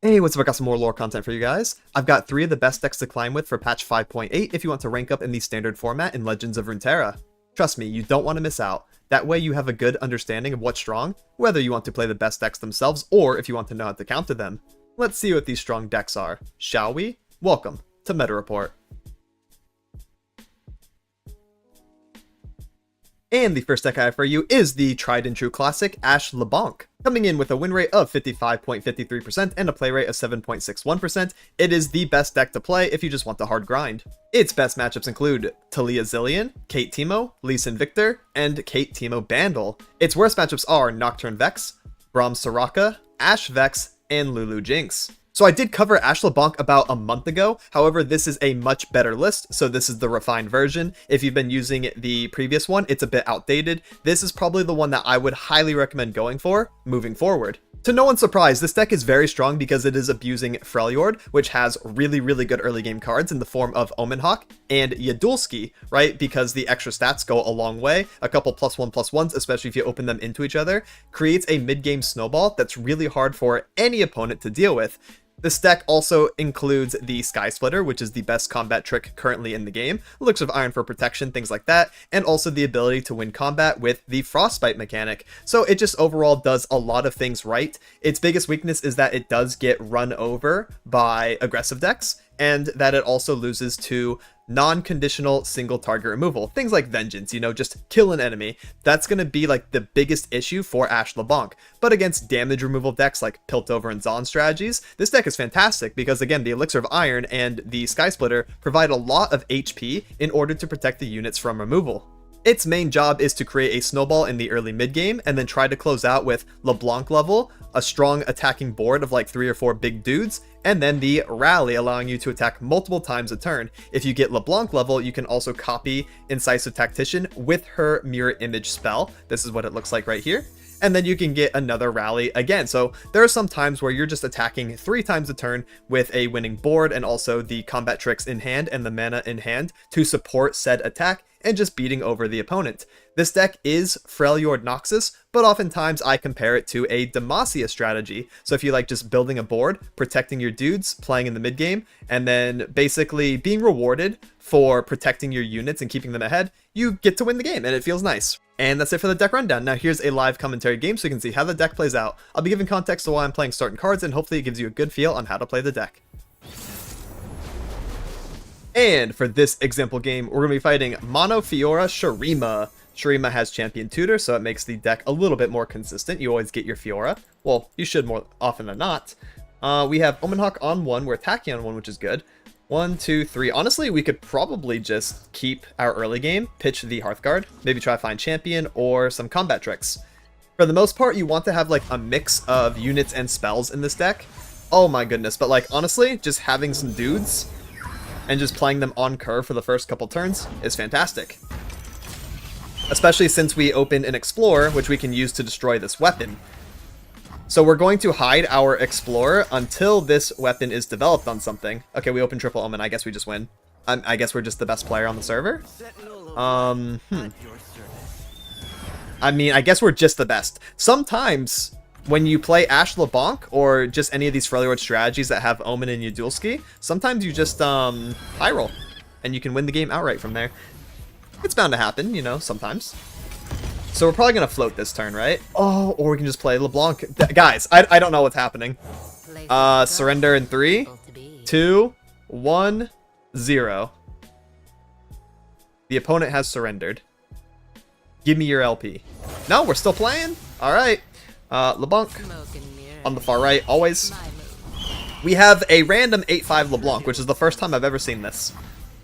Hey, what's up? I got some more lore content for you guys. I've got 3 of the best decks to climb with for patch 5.8 if you want to rank up in the standard format in Legends of Runeterra. Trust me, you don't want to miss out. That way you have a good understanding of what's strong, whether you want to play the best decks themselves or if you want to know how to counter them. Let's see what these strong decks are, shall we? Welcome to Meta Report. And the first deck I have for you is the tried and true classic Ashe Leblanc. Coming in with a win rate of 55.53% and a play rate of 7.61%, it is the best deck to play if you just want the hard grind. Its best matchups include Taliyah Zilean, Cait Teemo, Lee Sin Victor, and Cait Teemo Bandle. Its worst matchups are Nocturne Vex, Braum Soraka, Ashe Vex, and Lulu Jinx. So I did cover Ashe LeBlanc about a month ago, however this is a much better list, so this is the refined version. If you've been using the previous one, it's a bit outdated. This is probably the one that I would highly recommend going for, moving forward. To no one's surprise, this deck is very strong because it is abusing Freljord, which has really good early game cards in the form of Omenhawk and Yadulski, right? Because the extra stats go a long way. A couple +1/+1s, especially if you open them into each other, creates a mid-game snowball that's really hard for any opponent to deal with. This deck also includes the Sky Splitter, which is the best combat trick currently in the game, Elixir of Iron for protection, things like that, and also the ability to win combat with the Frostbite mechanic. So it just overall does a lot of things right. Its biggest weakness is that it does get run over by aggressive decks, and that it also loses to non-conditional single target removal. Things like Vengeance, just kill an enemy. That's going to be like the biggest issue for Ashe LeBlanc. But against damage removal decks like Piltover and Zon strategies, this deck is fantastic because again, the Elixir of Iron and the Sky Splitter provide a lot of HP in order to protect the units from removal. Its main job is to create a snowball in the early mid-game and then try to close out with LeBlanc level, a strong attacking board of like 3 or 4 big dudes, and then the rally allowing you to attack multiple times a turn. If you get LeBlanc level, you can also copy Incisive Tactician with her mirror image spell. This is what it looks like right here. And then you can get another rally again. So there are some times where you're just attacking 3 times a turn with a winning board and also the combat tricks in hand and the mana in hand to support said attack and just beating over the opponent. This deck is Freljord Noxus, but oftentimes I compare it to a Demacia strategy. So if you like just building a board, protecting your dudes, playing in the mid game, and then basically being rewarded for protecting your units and keeping them ahead, you get to win the game and it feels nice. And that's it for the deck rundown. Now here's a live commentary game so you can see how the deck plays out. I'll be giving context to why I'm playing certain cards and hopefully it gives you a good feel on how to play the deck. And for this example game, we're going to be fighting Mono Fiora Shurima. Shurima has Champion Tutor, so it makes the deck a little bit more consistent. You always get your Fiora. Well, you should more often than not. We have Omenhawk on 1, we're attacking on 1, which is good. 1, 2, 3. Honestly, we could probably just keep our early game, pitch the Hearthguard, maybe try to find Champion or some combat tricks. For the most part, you want to have like a mix of units and spells in this deck. Oh my goodness, but like honestly, just having some dudes and just playing them on curve for the first couple turns is fantastic. Especially since we open an Explorer, which we can use to destroy this weapon. So we're going to hide our Explorer until this weapon is developed on something. Okay, we open Triple Omen. I guess we just win. I guess we're just the best player on the server. I mean, I guess we're just the best. Sometimes when you play Ashe LeBlanc or just any of these Freljord strategies that have Omen and Yadulski, sometimes you just high roll and you can win the game outright from there. It's bound to happen, sometimes. So we're probably going to float this turn, right? Oh, or we can just play LeBlanc. Guys, I don't know what's happening. Surrender in 3, 2, 1, 0. The opponent has surrendered. Give me your LP. No, we're still playing? Alright. LeBlanc on the far right, always. We have a random 8/5 LeBlanc, which is the first time I've ever seen this.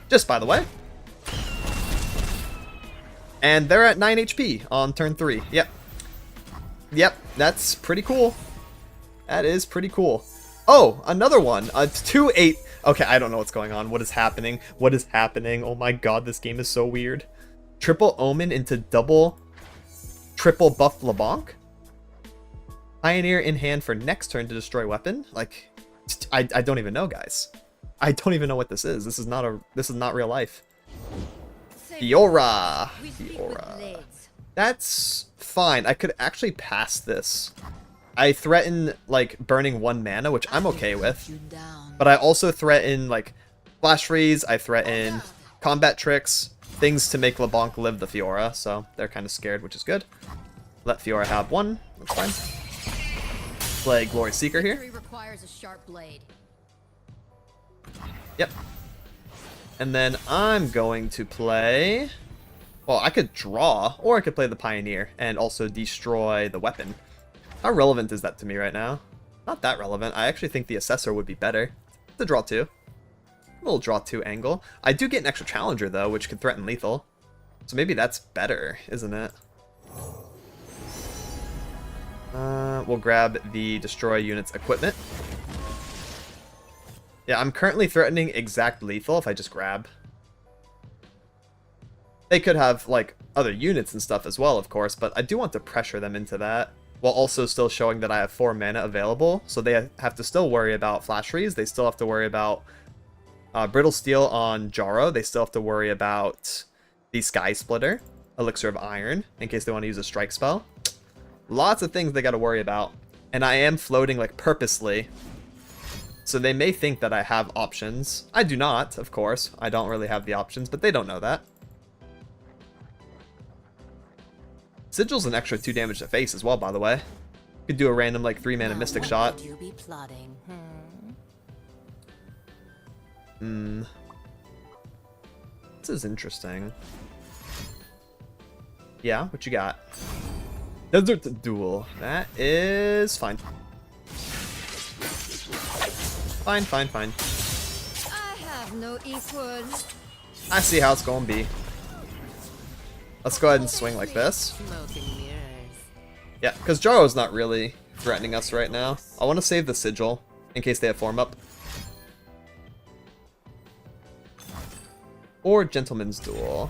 Just by the way. And they're at 9 HP on turn 3. Yep, that's pretty cool. That is pretty cool. Oh, another one. 2/8. Okay, I don't know what's going on. What is happening? What is happening? Oh my god, this game is so weird. Triple Omen into triple buff LeBlanc? Pioneer in hand for next turn to destroy weapon? Like, I don't even know, guys. I don't even know what this is. This is not real life. Fiora. That's fine. I could actually pass this. I threaten, like, burning 1 mana, which I'm okay with. But I also threaten, like, Flash Freeze, I threaten combat tricks, things to make LeBlanc live the Fiora, so they're kind of scared, which is good. Let Fiora have 1, that's fine. Play Glory Seeker here. Yep. And then I'm going to play... Well, I could draw, or I could play the Pioneer and also destroy the weapon. How relevant is that to me right now? Not that relevant. I actually think the Assessor would be better. The draw 2. A little draw 2 angle. I do get an extra Challenger, though, which could threaten lethal. So maybe that's better, isn't it? We'll grab the Destroy Units equipment. Yeah, I'm currently threatening exact lethal if I just grab. They could have, like, other units and stuff as well, of course, but I do want to pressure them into that, while also still showing that I have 4 mana available, so they have to still worry about Flash Freeze, they still have to worry about Brittle Steel on Jaro, they still have to worry about the Sky Splitter, Elixir of Iron, in case they want to use a strike spell. Lots of things they gotta worry about, and I am floating, like, purposely, so they may think that I have options. I do not, of course, I don't really have the options, but they don't know that. Sigil's an extra 2 damage to face as well, by the way. Could do a random, like, 3 mana Mystic Shot. This is interesting. Yeah, what you got? Desert Duel. That is fine. Fine. I have no equal. I see how it's gonna be. Let's go ahead and swing like this. Yeah, because Jaro's not really threatening us right now. I want to save the Sigil in case they have form up. Or Gentleman's Duel.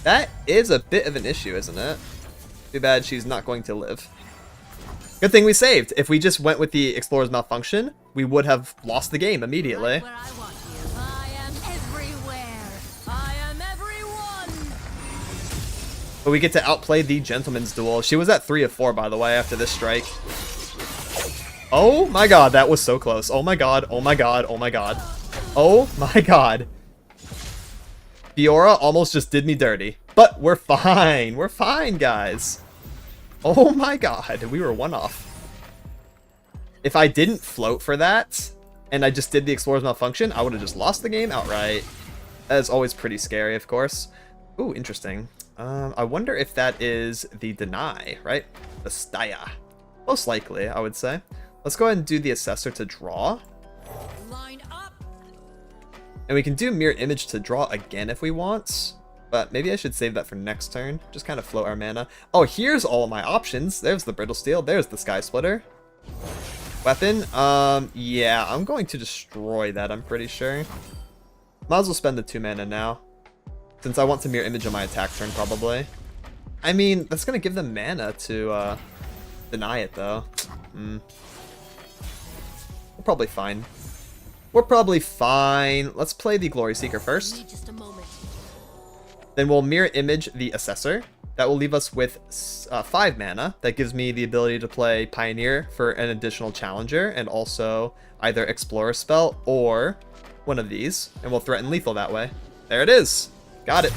That is a bit of an issue, isn't it? Too bad she's not going to live. Good thing we saved. If we just went with the Explorer's Malfunction, we would have lost the game immediately. But we get to outplay the Gentleman's Duel. She was at 3 of 4, by the way, after this strike. Oh my god, that was so close. Oh my god, oh my god, oh my god. Oh my god. Fiora almost just did me dirty. But we're fine. We're fine, guys. Oh my god, we were 1 off. If I didn't float for that, and I just did the Explorer's Malfunction, I would have just lost the game outright. That is always pretty scary, of course. Ooh, interesting. I wonder if that is the Deny, right? The Staya. Most likely, I would say. Let's go ahead and do the Assessor to draw. Line up. And we can do Mirror Image to draw again if we want. But maybe I should save that for next turn. Just kind of float our mana. Oh, here's all of my options. There's the Brittle Steel. There's the Sky Splitter. Weapon. Yeah, I'm going to destroy that, I'm pretty sure. Might as well spend the 2 mana now. Since I want to Mirror Image on my attack turn, probably. I mean, that's going to give them mana to deny it, though. We're probably fine. We're probably fine. Let's play the Glory Seeker first. Just a moment. Then we'll Mirror Image the Assessor. That will leave us with 5 mana. That gives me the ability to play Pioneer for an additional Challenger, and also either Explorer spell or one of these. And we'll threaten lethal that way. There it is. Got it.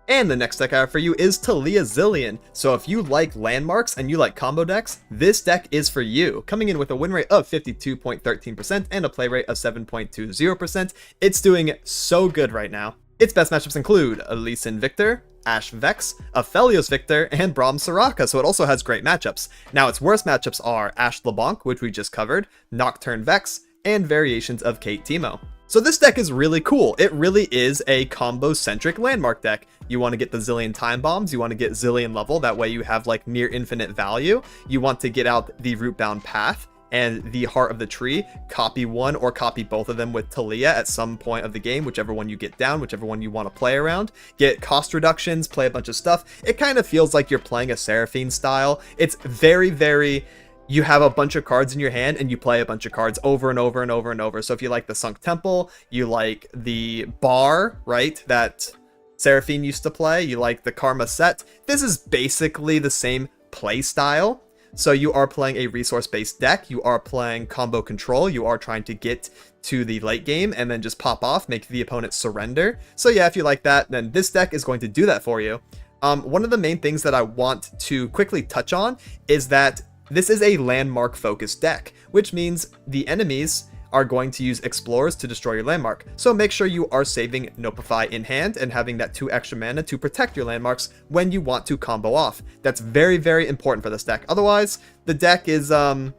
And the next deck I have for you is Taliyah Zilean. So if you like landmarks and you like combo decks, this deck is for you. Coming in with a win rate of 52.13% and a play rate of 7.20%, it's doing so good right now. Its best matchups include Lee Sin Victor, Ashe Vex, Aphelios Victor, and Braum Soraka, so it also has great matchups. Now its worst matchups are Ashe Leblanc, which we just covered, Nocturne Vex, and variations of Cait Teemo. So this deck is really cool. It really is a combo-centric landmark deck. You want to get the Zilean time bombs, you want to get Zilean level, that way you have like near infinite value. You want to get out the Rootbound Path and the Heart of the Tree, copy one or copy both of them with Taliyah at some point of the game, whichever one you get down, whichever one you want to play around. Get cost reductions, play a bunch of stuff. It kind of feels like you're playing a Seraphine style. It's very... You have a bunch of cards in your hand and you play a bunch of cards over and over and over and over. So if you like the Sunk Temple, you like the Bar, right? That Seraphine used to play, you like the Karma set. This is basically the same play style. So you are playing a resource-based deck, you are playing combo control, you are trying to get to the late game and then just pop off, make the opponent surrender. So yeah, if you like that, then this deck is going to do that for you. One of the main things that I want to quickly touch on is that this is a landmark focused deck, which means the enemies are going to use explorers to destroy your landmark. So make sure you are saving Nopify in hand and having that 2 extra mana to protect your landmarks when you want to combo off. That's very, very important for this deck. Otherwise, the deck is, I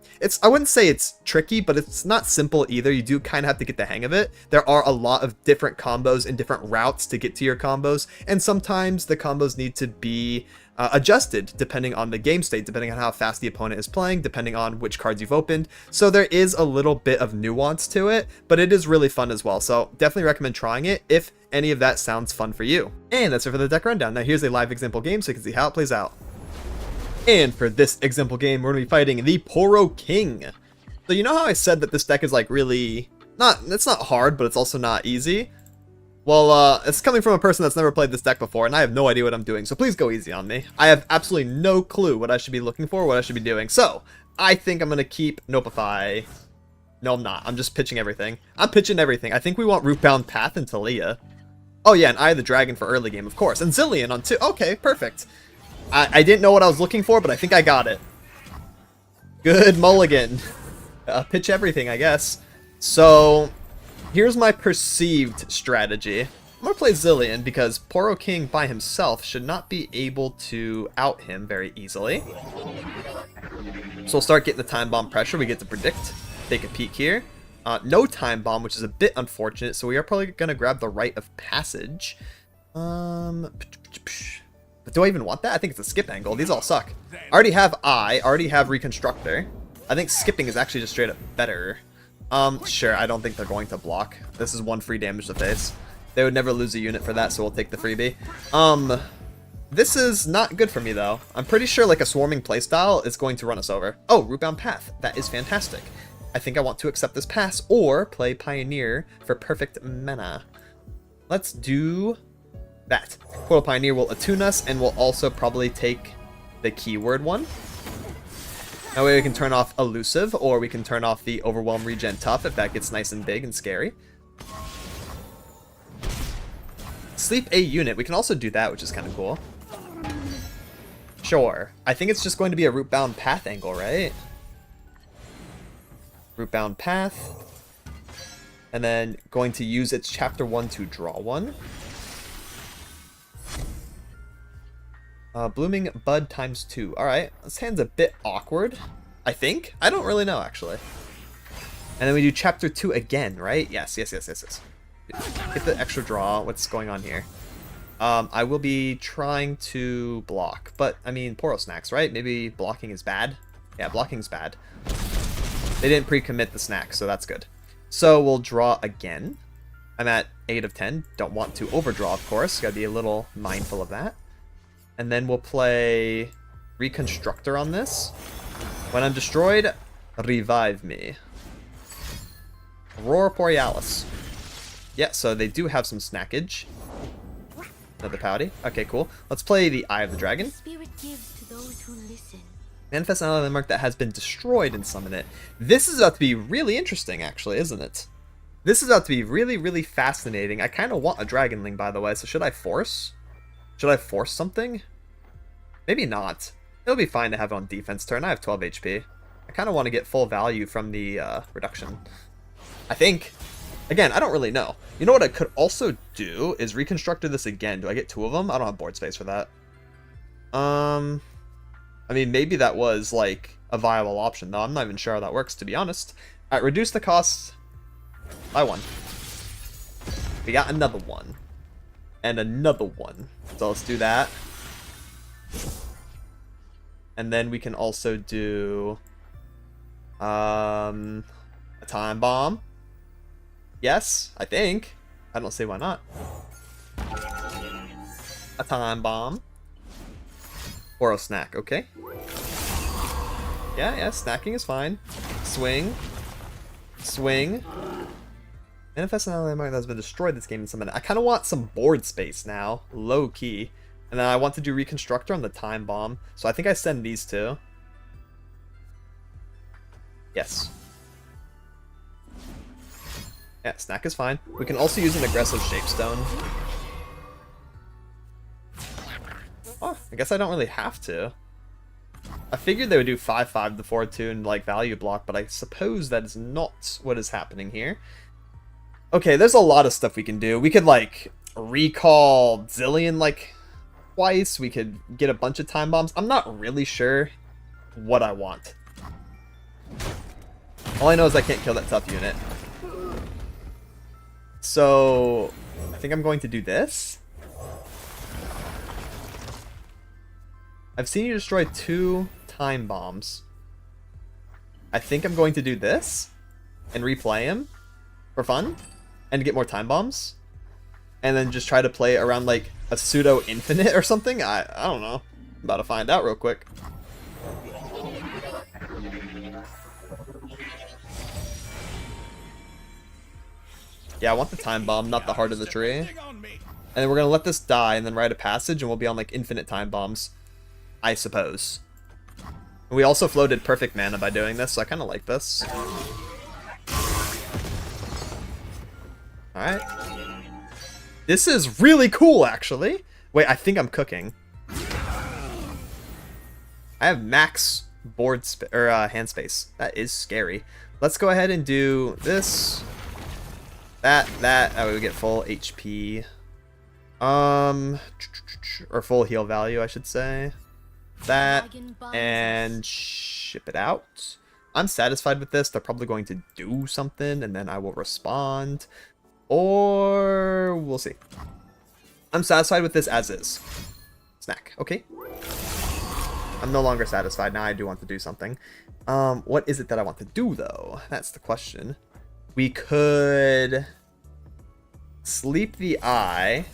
wouldn't say it's tricky, but it's not simple either. You do kind of have to get the hang of it. There are a lot of different combos and different routes to get to your combos, and sometimes the combos need to be adjusted depending on the game state, depending on how fast the opponent is playing, depending on which cards you've opened. So there is a little bit of nuance to it, but it is really fun as well. So definitely recommend trying it if any of that sounds fun for you. And that's it for the deck rundown. Now here's a live example game so you can see how it plays out. And for this example game, we're going to be fighting the Poro King. So you know how I said that this deck is like really, it's not hard, but it's also not easy? Well, it's coming from a person that's never played this deck before, and I have no idea what I'm doing, so please go easy on me. I have absolutely no clue what I should be looking for, what I should be doing. So, I think I'm going to keep Nopify. No, I'm not. I'm just pitching everything. I'm pitching everything. I think we want Rootbound Path and Taliyah. Oh yeah, and Eye of the Dragon for early game, of course. And Zilean on 2. Okay, perfect. I didn't know what I was looking for, but I think I got it. Good mulligan. Pitch everything, I guess. So, here's my perceived strategy. I'm going to play Zilean because Poro King by himself should not be able to out him very easily. So we'll start getting the time bomb pressure. We get to predict. Take a peek here. No time bomb, which is a bit unfortunate, so we are probably going to grab the Rite of Passage. But do I even want that? I think it's a skip angle. These all suck. I already have already have Reconstructor. I think skipping is actually just straight up better. Sure, I don't think they're going to block. This is 1 free damage to face. They would never lose a unit for that, so we'll take the freebie. This is not good for me, though. I'm pretty sure, like, a swarming playstyle is going to run us over. Oh, Rootbound Path. That is fantastic. I think I want to accept this pass, or play Pioneer for perfect mana. Let's do that. Portal Pioneer will attune us, and we'll also probably take the keyword one. That way we can turn off Elusive, or we can turn off the Overwhelm Regen Tough if that gets nice and big and scary. Sleep a unit. We can also do that, which is kind of cool. Sure. I think it's just going to be a Rootbound Path angle, right? Rootbound Path. And then going to use its Chapter 1 to draw one. Blooming Bud times 2. Alright, this hand's a bit awkward, I think. I don't really know, actually. And then we do Chapter 2 again, right? Yes. Get the extra draw. What's going on here? I will be trying to block, but, I mean, Poro snacks, right? Maybe blocking is bad? Yeah, blocking's bad. They didn't pre-commit the snack, so that's good. So we'll draw again. I'm at 8 of 10. Don't want to overdraw, of course. Gotta be a little mindful of that. And then we'll play Reconstructor on this. When I'm destroyed, revive me. Aurora Borealis. Yeah, so they do have some snackage. Another pouty. Okay, cool. Let's play the Eye of the Dragon. Spirit gives to those who listen. Manifest an landmark that has been destroyed and summon it. This is about to be really interesting, actually, isn't it? This is about to be really, really fascinating. I kind of want a Dragonling, by the way, so should I force? Should I force something? Maybe not. It'll be fine to have it on defense turn. I have 12 HP. I kind of want to get full value from the reduction. I think. Again, I don't really know. You know what I could also do is Reconstructor this again. Do I get 2 of them? I don't have board space for that. I mean, maybe that was, like, a viable option, though. I'm not even sure how that works, to be honest. Alright, reduce the cost by 1. We got another one. And another one. So let's do that. And then we can also do a time bomb. Yes, I think. I don't see why not. A time bomb. Or a snack, okay. Yeah, snacking is fine. Swing. Swing. Manifest an landmark that has been destroyed this game in some minute. I kind of want some board space now, low key. And then I want to do Reconstructor on the Time Bomb. So I think I send these two. Yes. Yeah, Snack is fine. We can also use an aggressive Shapestone. Oh, I guess I don't really have to. I figured they would do 5/5 the 4/2 and like value block, but I suppose that is not what is happening here. Okay, there's a lot of stuff we can do. We could like recall Zilean like twice. We could get a bunch of time bombs. I'm not really sure what I want. All I know is I can't kill that tough unit. So I think I'm going to do this. I've seen you destroy 2 time bombs. I think I'm going to do this and replay him for fun and get more time bombs. And then just try to play around like a pseudo infinite or something. I don't know. I'm about to find out real quick. Yeah, I want the time bomb, not the heart of the tree. And then we're gonna let this die and then write a passage and we'll be on like infinite time bombs, I suppose. And we also floated perfect mana by doing this, so I kind of like this. Alright. This is really cool, actually. Wait, I think I'm cooking. I have max board hand space. That is scary. Let's go ahead and do this. That way we get full HP. Or full heal value, I should say. That, and ship it out. I'm satisfied with this. They're probably going to do something, and then I will respond. Or we'll see. I'm satisfied with this as is. Snack, okay. I'm no longer satisfied. Now I do want to do something. What is it that I want to do, though? That's the question. We could sleep the eye,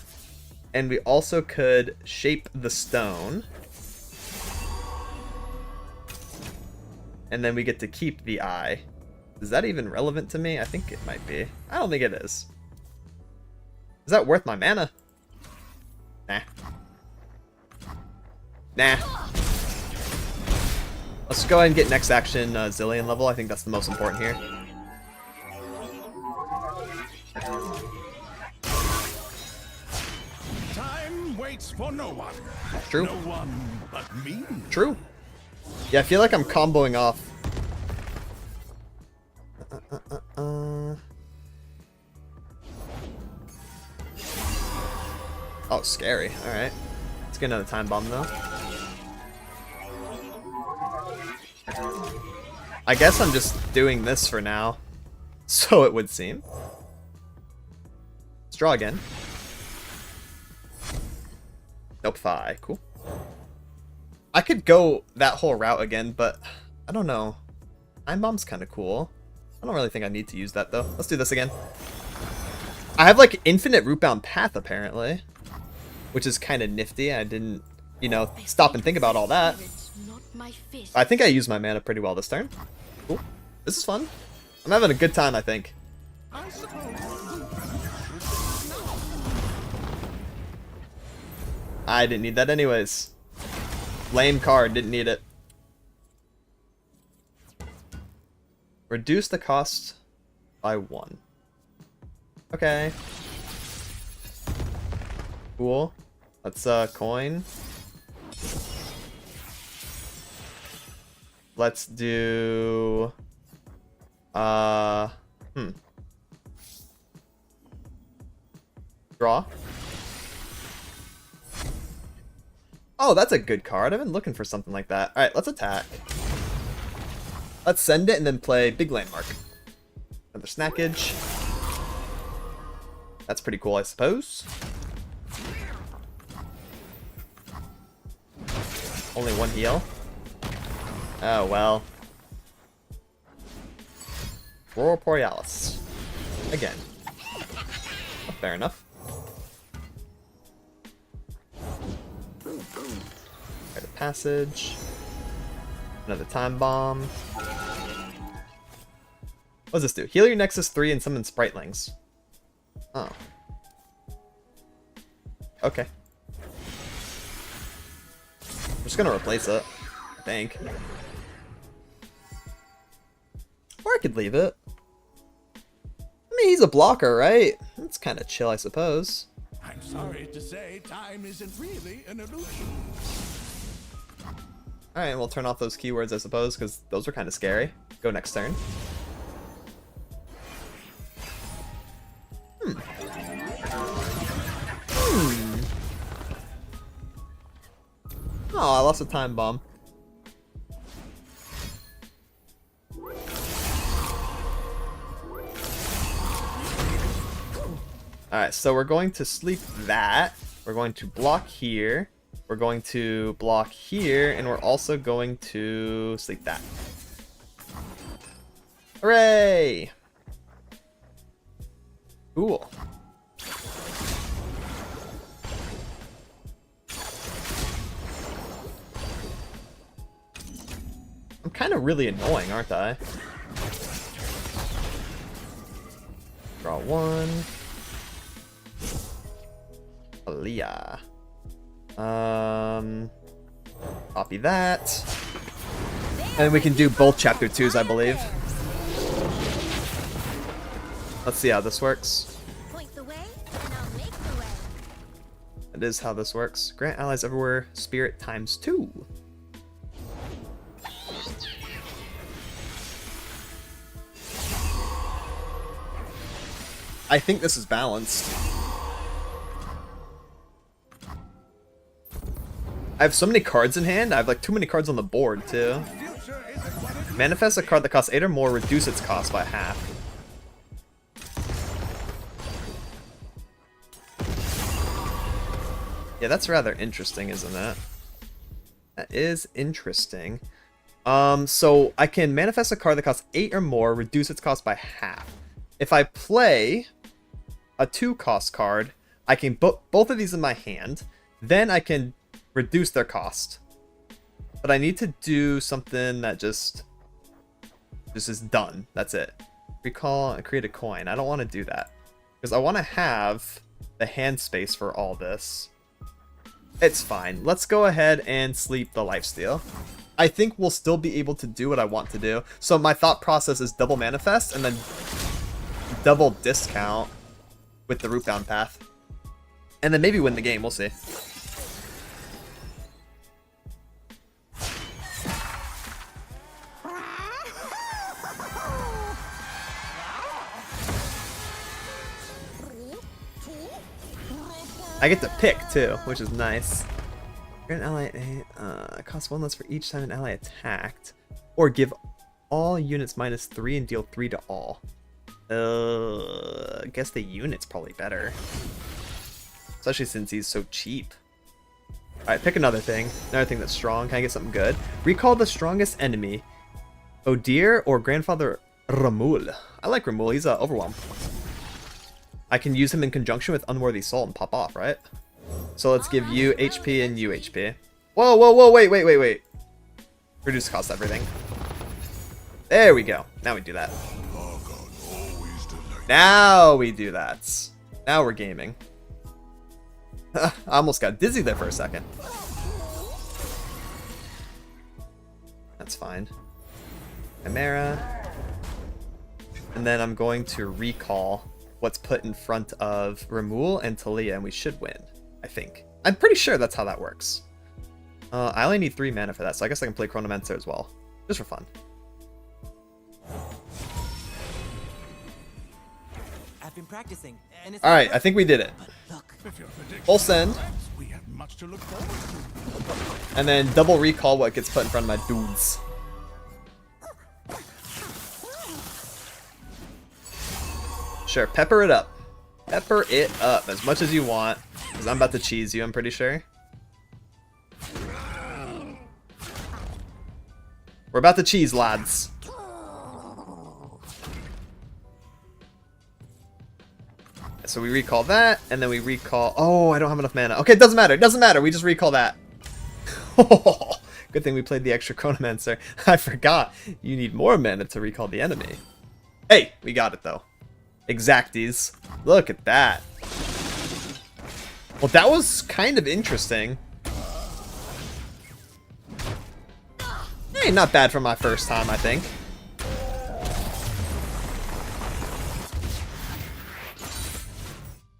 and we also could shape the stone. And then we get to keep the eye. Is that even relevant to me? I think it might be. I don't think it is. Is that worth my mana? Nah. Nah. Let's go ahead and get next action Zilean level. I think that's the most important here. Time waits for no one. True. No one but me. True. Yeah, I feel like I'm comboing off. Oh, scary. Alright. Let's get another time bomb, though. I guess I'm just doing this for now. So it would seem. Let's draw again. Nope, 5. Cool. I could go that whole route again, but I don't know. Time bomb's kind of cool. I don't really think I need to use that, though. Let's do this again. I have, like, infinite root-bound path, apparently. Which is kind of nifty. I didn't, you know, stop and think about all that. I think I used my mana pretty well this turn. Cool. This is fun. I'm having a good time, I think. I didn't need that anyways. Lame card, didn't need it. Reduce the cost by 1. Okay. Cool. Let's coin. Let's do draw. Oh, that's a good card. I've been looking for something like that. Alright, let's attack. Let's send it and then play Big Landmark. Another snackage. That's pretty cool, I suppose. Only 1 heal. Oh, well. Aurora Borealis. Again. Oh, fair enough. Rite of Passage. Another Time Bomb. What does this do? Heal your Nexus 3 and summon Spritelings. Oh. Okay. I'm just gonna replace it, I think. Or I could leave it. I mean, he's a blocker, right? That's kind of chill, I suppose. I'm sorry to say, time isn't really an illusion. Alright, we'll turn off those keywords, I suppose, because those were kind of scary. Go next turn. Oh, I lost a time bomb. Alright, so we're going to sleep that. We're going to block here. We're going to block here. And we're also going to sleep that. Hooray! Cool. I'm kind of really annoying, aren't I? Draw one. Taliyah. Copy that. And we can do both chapter 2s, I believe. Let's see how this works. Point the way, and I'll make the way. That is how this works. Grant allies everywhere spirit times 2. I think this is balanced. I have so many cards in hand. I have like too many cards on the board too. Manifest a card that costs 8 or more, reduce its cost by half. Yeah, that's rather interesting, isn't it? That is interesting. So I can manifest a card that costs 8 or more, reduce its cost by half. If I play a 2-cost card, I can put both of these in my hand. Then I can reduce their cost. But I need to do something that just is done. That's it. Recall and create a coin. I don't want to do that. Because I want to have the hand space for all this. It's fine. Let's go ahead and sleep the lifesteal. I think we'll still be able to do what I want to do. So my thought process is double manifest and then double discount with the root bound path. And then maybe win the game. We'll see. I get to pick too, which is nice. Grant an ally costs 1 less for each time an ally attacked, or give all units -3 and deal 3 to all. I guess the unit's probably better, especially since he's so cheap. All right, pick another thing that's strong. Can I get something good? Recall the strongest enemy, Odir or Grandfather Ramul. I like Ramul. He's overwhelm. I can use him in conjunction with Unworthy Soul and pop off, right? So let's give you HP and you HP. Whoa, whoa, whoa, wait. Reduce cost everything. There we go. Now we do that. Now we do that. Now we're gaming. I almost got dizzy there for a second. That's fine. Chimera. And then I'm going to recall what's put in front of Ramul and Taliyah, and we should win, I think. I'm pretty sure that's how that works. I only need 3 mana for that, so I guess I can play Chronomancer as well, just for fun. I've been practicing, and it's Alright, I think we did it. look. Full send, We have much to look forward to. and then double recall what gets put in front of my dudes. Sure, pepper it up. Pepper it up as much as you want, because I'm about to cheese you, I'm pretty sure. We're about to cheese, lads. So we recall that, and then we recall... Oh, I don't have enough mana. Okay, it doesn't matter. It doesn't matter. We just recall that. Good thing we played the extra Chronomancer. I forgot. You need more mana to recall the enemy. Hey, we got it, though. Exacties. Look at that. Well, that was kind of interesting. Hey, not bad for my first time, I think.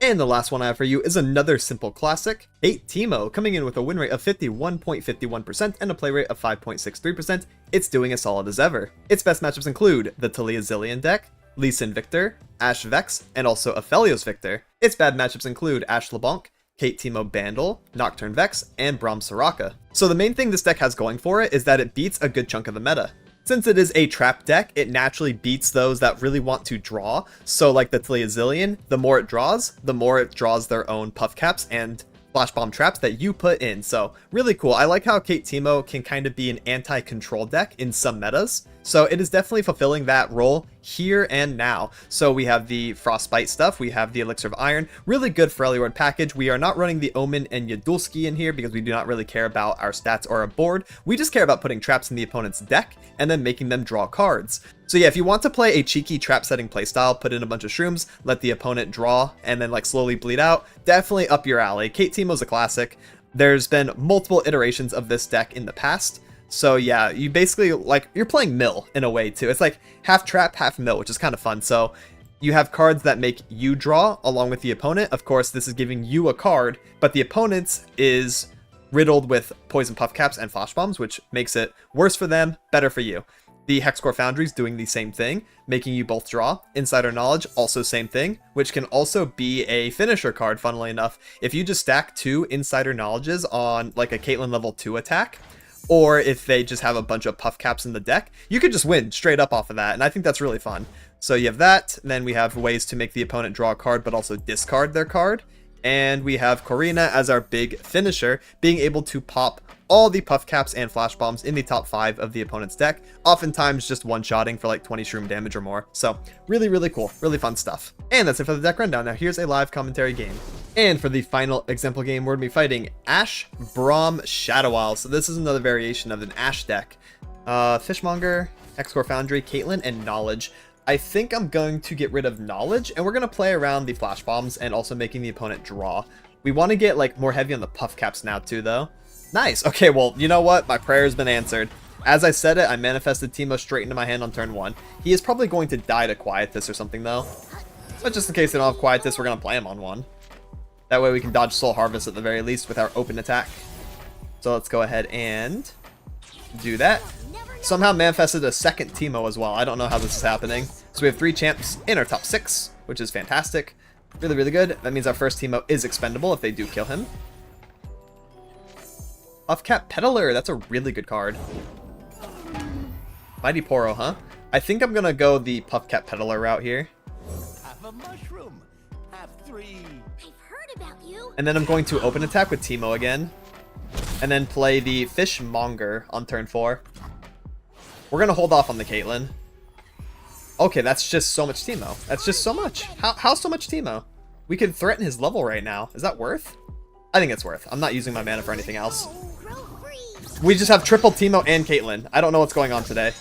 And the last one I have for you is another simple classic, Cait Teemo, coming in with a win rate of 51.51% and a play rate of 5.63%. It's doing as solid as ever. Its best matchups include the Taliyah Zilean Deck, Lee Sin Victor, Ashe Vex, and also Aphelios Victor. Its bad matchups include Ashe Leblanc, Cait Teemo Bandle, Nocturne Vex, and Braum Soraka. So the main thing this deck has going for it is that it beats a good chunk of the meta. Since it is a trap deck, it naturally beats those that really want to draw. So like the Taliyah Zilean, the more it draws their own puff caps and flash bomb traps that you put in. So really cool. I like how Cait Teemo can kind of be an anti-control deck in some metas. So it is definitely fulfilling that role here and now. So we have the Frostbite stuff, we have the Elixir of Iron, really good for early word package. We are not running the Omen and Yadulski in here because we do not really care about our stats or our board. We just care about putting traps in the opponent's deck and then making them draw cards. So yeah, if you want to play a cheeky trap setting playstyle, put in a bunch of shrooms, let the opponent draw, and then like slowly bleed out, definitely up your alley. Cait Teemo's a classic. There's been multiple iterations of this deck in the past. So yeah, you basically, like, you're playing mill in a way too. It's like half trap, half mill, which is kind of fun. So you have cards that make you draw along with the opponent. Of course, this is giving you a card, but the opponent's is riddled with poison puff caps and flash bombs, which makes it worse for them, better for you. The Hexcore Foundry's doing the same thing, making you both draw. Insider Knowledge, also same thing, which can also be a finisher card, funnily enough. If you just stack 2 Insider Knowledges on like a Caitlyn level 2 attack, or if they just have a bunch of puff caps in the deck, you could just win straight up off of that, and I think that's really fun. So you have that, and then we have ways to make the opponent draw a card but also discard their card. And we have Corina as our big finisher, being able to pop all the puff caps and flash bombs in the top 5 of the opponent's deck, oftentimes just one-shotting for like 20 shroom damage or more. So really, really cool, really fun stuff. And that's it for the deck rundown. Now here's a live commentary game. And for the final example game, we're going to be fighting Ashe, Braum, Shadow Isle. So this is another variation of an Ashe deck. Fishmonger, Hexcore Foundry, Caitlyn, and Knowledge. I think I'm going to get rid of Knowledge, and we're going to play around the flash bombs and also making the opponent draw. We want to get like more heavy on the puff caps now too, though. Nice. Okay, well, you know what? My prayer has been answered. As I said it, I manifested Teemo straight into my hand on turn 1. He is probably going to die to Quiet This or something, though. But just in case they don't have Quiet This, we're going to play him on 1. That way we can dodge Soul Harvest at the very least with our open attack. So let's go ahead and do that. Somehow manifested a second Teemo as well. I don't know how this is happening. So we have 3 champs in our top 6, which is fantastic. Really, really good. That means our first Teemo is expendable if they do kill him. Puffcap Peddler, that's a really good card. Mighty Poro, huh? I think I'm gonna go the Puffcap Peddler route here. Have a mushroom. Have 3. I've heard about you. And then I'm going to open attack with Teemo again. And then play the Fishmonger on turn 4. We're gonna hold off on the Caitlyn. Okay, that's just so much Teemo. That's just so much. How so much Teemo? We could threaten his level right now. Is that worth? I think it's worth. I'm not using my mana for anything else. We just have triple Teemo and Caitlyn. I don't know what's going on today.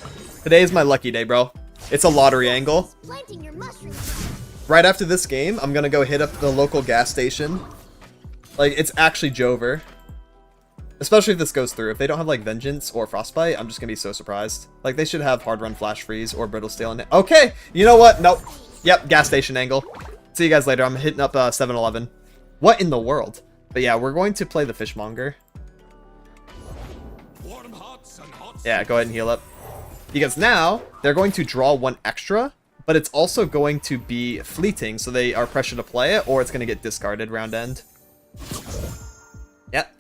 Today is my lucky day, bro. It's a lottery angle. Planting your mushrooms. Right after this game, I'm gonna go hit up the local gas station. Like, it's actually Jover. Especially if this goes through. If they don't have, like, Vengeance or Frostbite, I'm just gonna be so surprised. Like, they should have Hard Run Flash Freeze or Brittle Steel in it. Okay! You know what? Nope. Yep, gas station angle. See you guys later. I'm hitting up 7-Eleven. What in the world? But yeah, we're going to play the Fishmonger. Yeah, go ahead and heal up. Because now, they're going to draw 1 extra, but it's also going to be fleeting, so they are pressured to play it, or it's going to get discarded round end. Yep.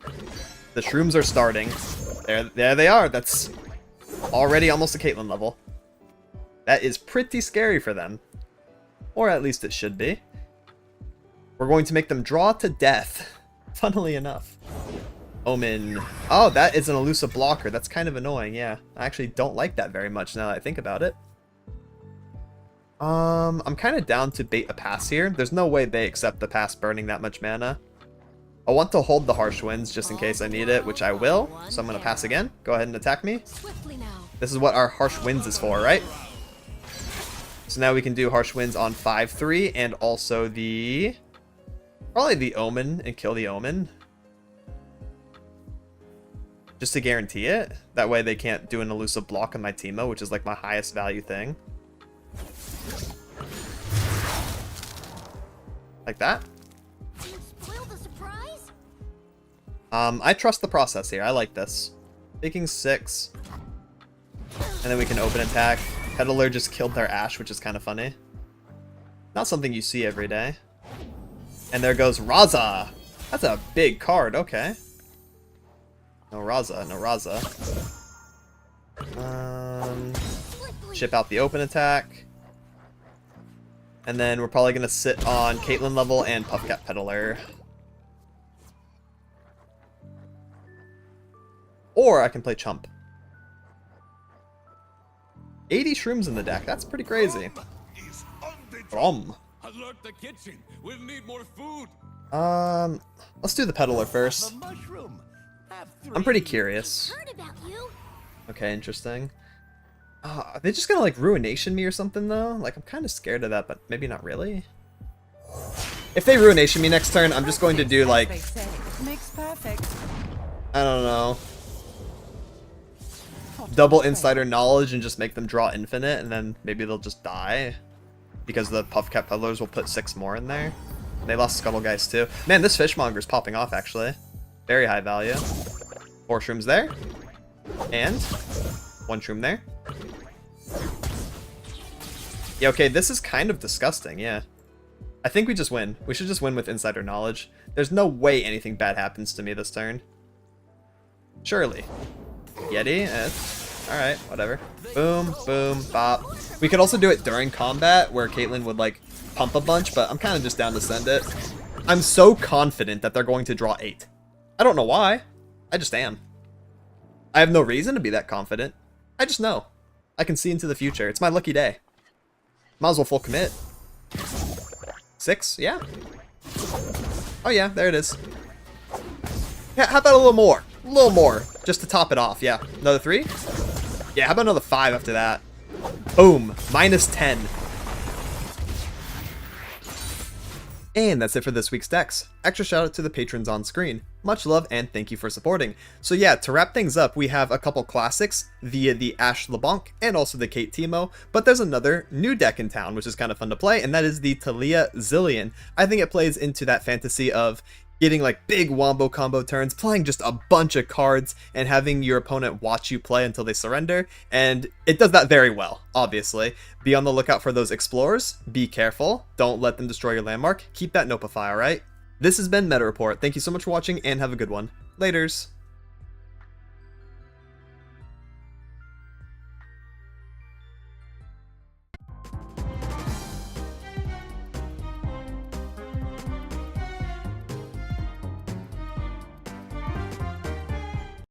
The shrooms are starting. There they are. That's already almost a Caitlyn level. That is pretty scary for them. Or at least it should be. We're going to make them draw to death. Funnily enough. Omen. Oh, that is an elusive blocker. That's kind of annoying, yeah. I actually don't like that very much now that I think about it. I'm kind of down to bait a pass here. There's no way they accept the pass burning that much mana. I want to hold the Harsh Winds just in case I need it, which I will. So I'm going to pass again. Go ahead and attack me. This is what our Harsh Winds is for, right? So now we can do Harsh Winds on 5-3 and also probably the Omen and kill the Omen. Just to guarantee it. That way they can't do an elusive block on my Teemo, which is like my highest value thing. Like that. You spoiled the surprise? I trust the process here. I like this. Taking 6. And then we can open attack. Peddler just killed their Ashe, which is kind of funny. Not something you see every day. And there goes Raza. That's a big card. Okay. No Raza. No Raza. Ship out the open attack. And then we're probably going to sit on Caitlyn level and Puffcat Peddler. Or I can play Chump. 80 shrooms in the deck. That's pretty crazy. Rom. Alert the kitchen. We'll need more food. Let's do the Peddler first. A mushroom. Have 3. I'm pretty curious. Heard about you. Okay, interesting. Are they just gonna like Ruination me or something though? Like I'm kind of scared of that, but maybe not really. If they Ruination me next turn, I'm just going to do like, Makes perfect. I don't know, double Insider Knowledge and just make them draw infinite, and then maybe they'll just die because the Puffcat Peddlers will put 6 more in there. They lost Scuttle Guys too. Man, this Fishmonger's popping off actually. Very high value. 4 shrooms there. And 1 shroom there. Yeah, okay, this is kind of disgusting, yeah. I think we just win. We should just win with Insider Knowledge. There's no way anything bad happens to me this turn. Surely. Yeti? Alright, whatever. Boom, boom, bop. We could also do it during combat, where Caitlyn would, like, pump a bunch, but I'm kind of just down to send it. I'm so confident that they're going to draw 8. I don't know why. I just am. I have no reason to be that confident. I just know. I can see into the future. It's my lucky day. Might as well full commit. 6? Yeah. Oh yeah, there it is. Yeah, how about a little more? A little more. Just to top it off, yeah. Another 3? Yeah, how about another 5 after that? Boom. Minus 10. And that's it for this week's decks. Extra shout out to the patrons on screen. Much love and thank you for supporting. So yeah, to wrap things up, we have a couple classics via the Ashe LeBlanc and also the Cait Teemo, but there's another new deck in town, which is kind of fun to play, and that is the Taliyah Zilean. I think it plays into that fantasy of getting like big wombo combo turns, playing just a bunch of cards, and having your opponent watch you play until they surrender, and it does that very well, obviously. Be on the lookout for those explorers, be careful, don't let them destroy your landmark, keep that Nopify, alright? This has been Meta Report, thank you so much for watching, and have a good one. Laters!